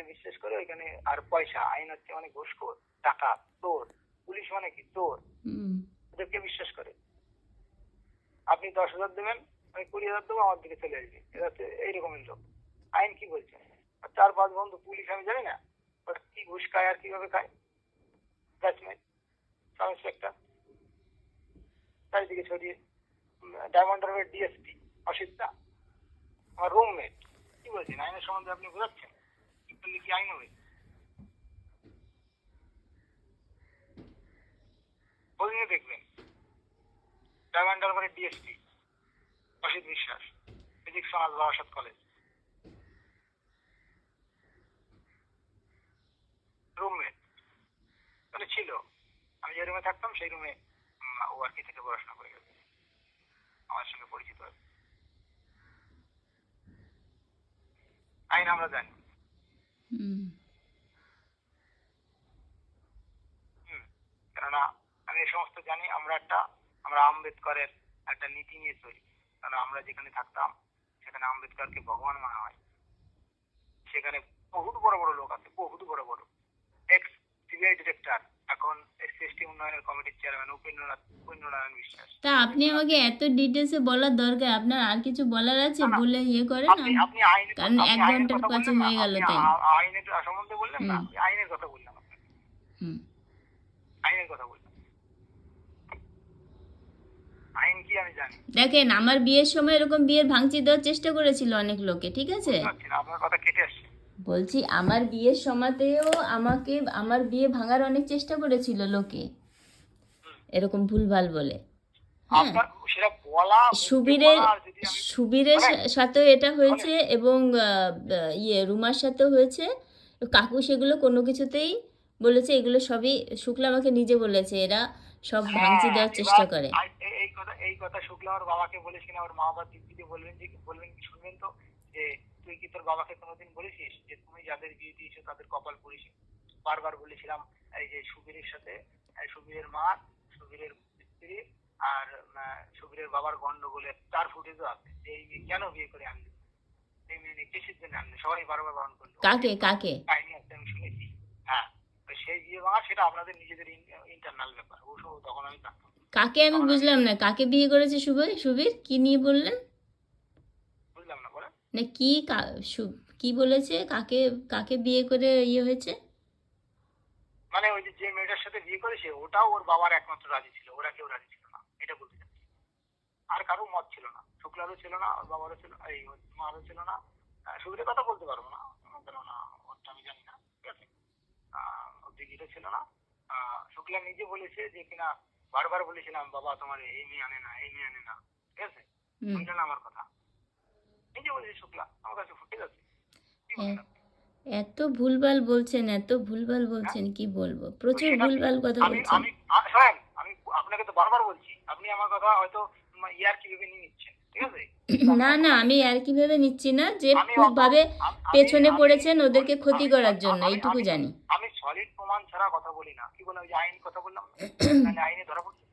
সবাই বিশ্বাস করে ওইখানে। আর পয়সা, আইন হচ্ছে মানে ঘুষখোর, টাকা, চোর, পুলিশ মানে কি চোর, ওদেরকে বিশ্বাস করে। আপনি 10,000 দেবেন, আমি 20,000 দেবো, আমার দিকে চলে আসবে। এটা হচ্ছে এইরকমের লোক। আইন কি বলছে? 4-5 বন্ধু পুলিশ, আমি জানি না ওরা কি ঘুষ খায় আর কিভাবে খায়। ব্যাটসম্যান, সাব ইন্সপেক্টর, চারিদিকে ছড়িয়ে। ডায়মন্ড হারবার ডিএসপি অসিত দা, আমার রুমমেট। কি বলছেন আইনের সম্বন্ধে? আপনি বোঝাচ্ছেন কি করলে কি আইন হবে? খোঁজ দেখবেন। ডায়মন্ড হারবারের ডিএসপি অসিত বিশ্বাস, physics honours Barasat college, roommate মানে ছিল। আমি যে রুমে থাকতাম সেই রুমে ও আর কি থেকে পড়াশোনা করে গেছে, আমার সঙ্গে পরিচিত আছে। আইন আমরা জানি। কেননা আমি এই সমস্ত জানি। আমরা আম্বেদকরের একটা নীতি নিয়ে চলি। কারণ আমরা যেখানে থাকতাম সেখানে আম্বেদকরকে ভগবান মানা হয়। সেখানে বহুত বড় বড় লোক আছে, বহুত বড় বড়। এক্স সিবিআই ডিরেক্টর, এখন এসসি উন্নয়নের কমিটির চেয়ারম্যান উপেন্দ্রনারায়ণ বিশ্বাস। তা আপনি আমাকে এত ডিটেলসে বলার দরকার আপনার আর কিছু বলার আছে? বলে ইয়ে করেন। আপনি আইনের কারণ এক আইনের ঘন্টার কথা কাছে বললেন না, হয়ে গেল আপনি তাই। আইনের সম্বন্ধে বললেন না, আমি আইনের কথা বললাম আপনাকে। আইনের কথা বললাম। আইন কি আমি জানি। দেখেন, আমার বিয়ের সময় এরকম বিয়ের ভাঙচি দেওয়ার চেষ্টা করেছিল অনেক লোকে, ঠিক আছে? আপনার কথা কেটে আসছে। বলছি আমার বিয়ের সময়তেও আমার বিয়ে ভাঙার অনেক চেষ্টা করেছিল লোকে, এরকম ভুলভাল বলে। হ্যাঁ, সুবীরের সাথেও এটা হয়েছে এবং রুমার সাথেও হয়েছে। কাকু সেগুলো কোনো কিছুতেই বলেছে, এগুলো সবই শুক্লা আমাকে নিজে বলেছে, এরা সব ভাঙচি দেওয়ার চেষ্টা করে। এই কথা শুক্লা আমার বাবাকে বলেছি না, ওর মা বাবার দিক থেকে বলবেন কি শুনবেন তো, যে তুই কি তোর বাবাকে কোনোদিন বলেছিস যে তুমি যাদের বিয়ে দিয়েছো তাদের কপাল পড়িস? বারবার বলেছিলাম। এই যে সুবীরের সাথে সুবীরের মা, সুবীরের স্ত্রী আর সুবীরের বাবার গন্ডগোলের 4 ফুটেজও আছে। যে এই মেয়ে কেন বিয়ে করে আনলি, এই মেয়ে নিয়ে কিসের জন্য আনলি, সবাই বারবার বারণ করলো। কাকে কাকে? কাহিনী আছে, আমি শুনেছি। হ্যাঁ, সেই বিয়ে ভাঙা সেটা আপনাদের নিজেদের ইন্টারনাল ব্যাপার, ওসব তখন আমি জানতাম। কাকে? আমি বুঝলাম না, কাকে বিয়ে করেছে সুবীর? কি নিয়ে বললেন? বুঝলাম না, বলেন না কি কি বলেছে? কাকে কাকে বিয়ে করে ইয়ে হয়েছে? মানে ওই যে মেয়েটার সাথে বিয়ে করেছে ওটাও ওর বাবার একমাত্র রাজি ছিল, ওরা কেউ রাজি ছিল না, এটা বলতে চাচ্ছি। আর কারো মত ছিল না, শুক্লারও ছিল না, ওর বাবারও ছিল, এই মারও ছিল না। সুবিধের কথা বলতে পারবো না, কেননা ওরটা আমি জানি না, ঠিক আছে। ওর দিদিটা ছিল না। শুক্লা নিজে বলেছে যে কিনা বারবার বলেছিলাম বাবা তোমার এই মেয়ে আনে না, এই মেয়ে আনে না, ঠিক আছে। শুনলে না আমার কথা, নিজে বলেছে শুক্লা, আমার কাছে ফুটে যাচ্ছে। কি বলেন আপনি? এত ভুলভাল বলছেন, কি বলবো, প্রচুর ভুলভাল কথা বলছেন। আমি আপনাকে তো বারবার বলছি, আপনি আমার কথা হয়তো ইয়ার কি ভেবে নিয়ে নিচ্ছেন, ঠিক আছে। না না, আমি আর কি ভেবে নিচ্ছি না, যে ভাবে পেছনে পড়েছেন ওদেরকে ক্ষতি করার জন্য, এইটুকু জানি। আমি সলিড প্রমাণ ছাড়া কথা বলি না। কি বললাম? ওই যে আইন কথা বললাম, তাহলে আইনে ধরা পড়ছে,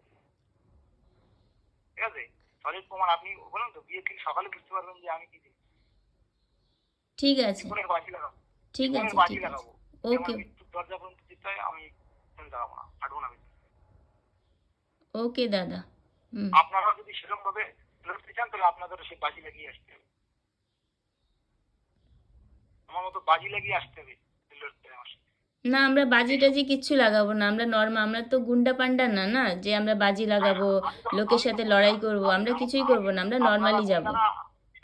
ঠিক আছে। সলিড প্রমাণ আপনি বলুন তো, বিয়ে ঠিক সকালে বুঝতে পারবেন যে আমি কি দিই। ঠিক আছে, বাজি লাগাবো, ঠিক আছে, বাজি ঠিক আছে, লাগাবো। ওকে মৃত্যুর দরজা পর্যন্ত দিতে হয়, আমি দাঁড়াবো না, হাঁটবো না। ওকে দাদা। আপনারা যদি সেরকম ভাবে লড়তে চান তাহলে আপনাদের সেই বাজি লাগিয়ে আসতে হবে, আমার মতো বাজি লাগিয়ে আসতে হবে লড়তে। না, আমরা বাজি টাজি কিচ্ছু লাগাবো না, আমরা আমরা তো গুন্ডা পান্ডা না, না যে আমরা বাজি লাগাবো, লোকের সাথে লড়াই করব, আমরা কিছুই করবো না, আমরা নর্মালি যাব।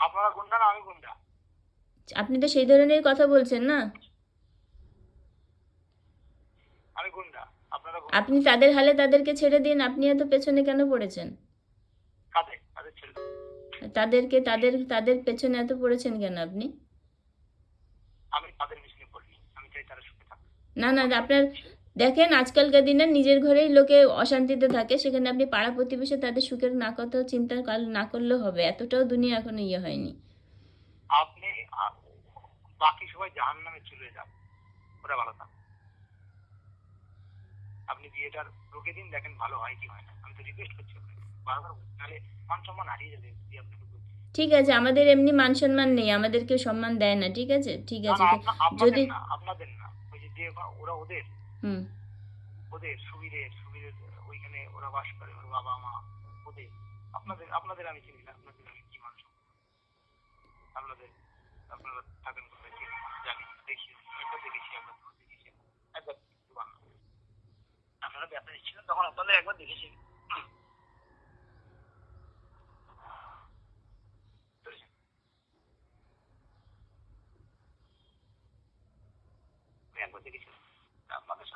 আপনারা গুন্ডা না আমি গুন্ডা? আপনি তো সেই ধরনের কথা বলছেন না। আমি গুন্ডা, আপনারা আপনি তাদের হালে তাদেরকে ছেড়ে দিন, আপনি এত পেছনে কেন পড়েছেন? কাদের ছেড়ে তাদেরকে, তাদের পেছনে এত পড়েছেন কেন আপনি? আমি তাদের পিছনে পড়িনি, আমি চাই তারা সুখে থাকুক। না না, আপনার দেখেন আজকালকার দিনে নিজের ঘরেই লোকে অশান্তিতে থাকে, সেখানে আপনি পাড়া প্রতিবেশী তাদের সুখের না কথা চিন্তা না করলেও হবে, এতটাও দুনিয়া এখনো ইয়ে হয়নি। আপনি বাকি সবাই জাহান্নামে চলে যান, ওটা ভালো থাক। আপনি বিয়েটার রোকে দিন, দেখেন ভালো হয় কি হয় না। আমি তো রিকোয়েস্ট করছি আপনাকে বারবার, তাহলে মান সম্মান হারিয়ে যাবে যদি আপনাকে বলছি। ঠিক আছে, আমাদের এমনি মান সম্মান নেই, আমাদের কেউ সম্মান দেয় না, ঠিক আছে, ঠিক না আছে না তো আপনাদের যদি না, আপনাদের না, ওই যে ওরা ওদের হুম ওদের সুবীরের ওইখানে ওরা বাস করে, ওর বাবা মা ওদের। আপনাদের আমি চিনি না, আপনাদের আমি কি মানুষ, আপনাদের আপনারা থাকেন কোথায় চিনি না, জানি না, দেখি একবার দেখেছি, একবার দুবার দেখেছি, একবার দুবার না। আপনারা ব্যবসা ছিলেন তখন আপনাদের একবার দেখেছি। বুঝেছেন? আমি একবার দেখেছিলাম।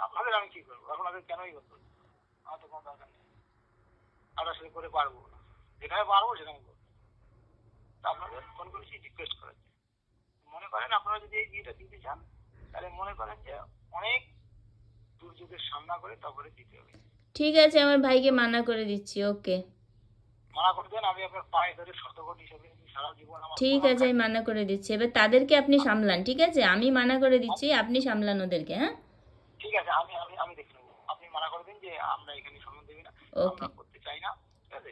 আপনাদের আমি কি করবো, আপনাদের কেনই করবো, আমার তো কোনো দরকার নেই, আপনার সাথে করে পারবো না, যেখানে পারবো সেখানে করবো। তা আপনাদের ফোন করেছি রিকোয়েস্ট করেছি, মনে করেন আপনারা যদি এই বিয়েটা দিতে চান, তাহলে মনে করেন যে অনেক দুর্যোগের সামনা করে তারপরে দিতে হবে। ঠিক আছে, আমার ভাইকে মানা করে দিচ্ছি, ওকে। মানা করে দেন, আমি আপনার পায়ে ধরে শতকোট হিসেবে সারা জীবন আমার ঠিক প্রণাম আছে, আমি থাকবে। মানা করে দিচ্ছি, এবার তাদেরকে আপনি সামলান, ঠিক আছে, আমি মানা করে দিচ্ছি, আপনি সামলান ওদেরকে, হ্যাঁ। ঠিক আছে, আমি আমি আমি দেখে নেবো, আপনি মানা করে দিন যে আমরা এখানে সম্মান দেবি না, ওকে, আমরা করতে চাই না, ঠিক আছে।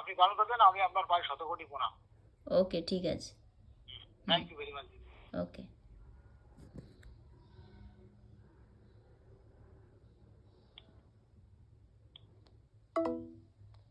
আপনি বারণ করবেন, আমি আপনার পায়ে শতকোটি প্রণাম। ওকে, ঠিক আছে, hmm, thank you very much. Okay.